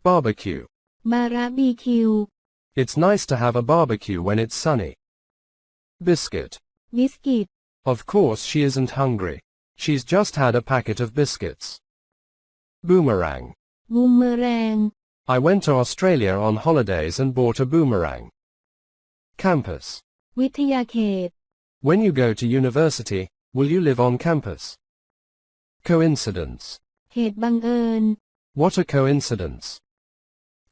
Barbecue. บาร์บีคิว It's nice to have a barbecue when it's sunny. Biscuit. บิสกิต Of course she isn't hungry. She's just had a packet of biscuits. Boomerang. บูมเมอแรง I went to Australia on holidays and bought a boomerang. Campus. วิทยาเขต When you go to university, will you live on campus? Coincidence. เหตุบังเอิญ What a coincidence.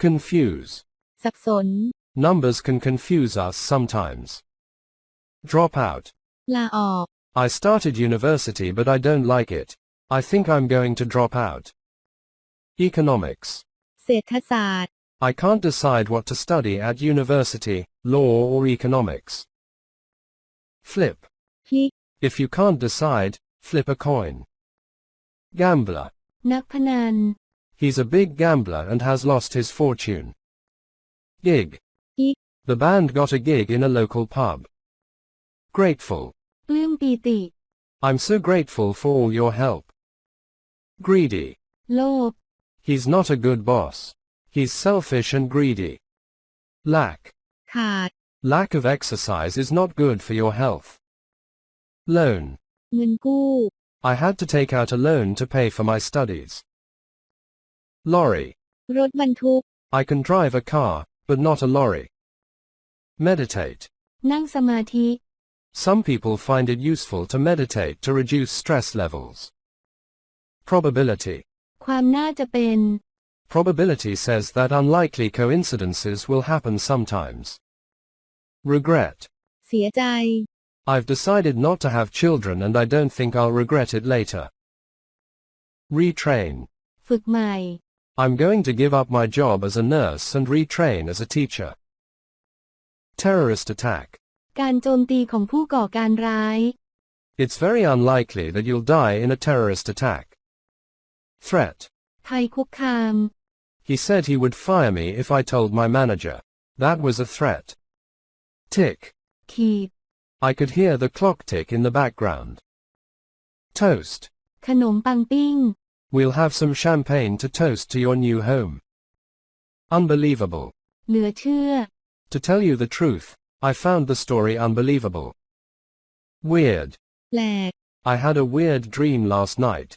Confuse. สับสน Numbers can confuse us sometimes. Drop out. ลาออก I started university but I don't like it. I think I'm going to drop out. Economics. เศรษฐศาสตร์ I can't decide what to study at university, law or economics. Flip. พลิก If you can't decide, flip a coin. Gambler. นักพนัน He's a big gambler and has lost his fortune. Gig. กิ๊ก The band got a gig in a local pub. Grateful. ปลื้มปีติ I'm so grateful for all your help. Greedy. โลภ He's not a good boss. He's selfish and greedy. Lack. ขาด Lack of exercise is not good for your health. Loan. เงินกู้ I had to take out a loan to pay for my studies. Lorry. รถบรรทุก I can drive a car, but not a lorry. Meditate. นั่งสมาธิ Some people find it useful to meditate to reduce stress levels. Probability. ความน่าจะเป็น Probability says that unlikely coincidences will happen sometimes. Regret. เสียใจ I've decided not to have children and I don't think I'll regret it later. Retrain. ฝึกใหม่ I'm going to give up my job as a nurse and retrain as a teacher. Terrorist attack. การโจมตีของผู้ก่อการร้าย It's very unlikely that you'll die in a terrorist attack. Threat. ภัยคุกคาม He said he would fire me if I told my manager. That was a threat. Tick. ขีด I could hear the clock tick in the background. Toast. ขนมปังปิ้ง We'll have some champagne to toast to your new home. Unbelievable. เหลือเชื่อ To tell you the truth, I found the story unbelievable. Weird. แปลก I had a weird dream last night.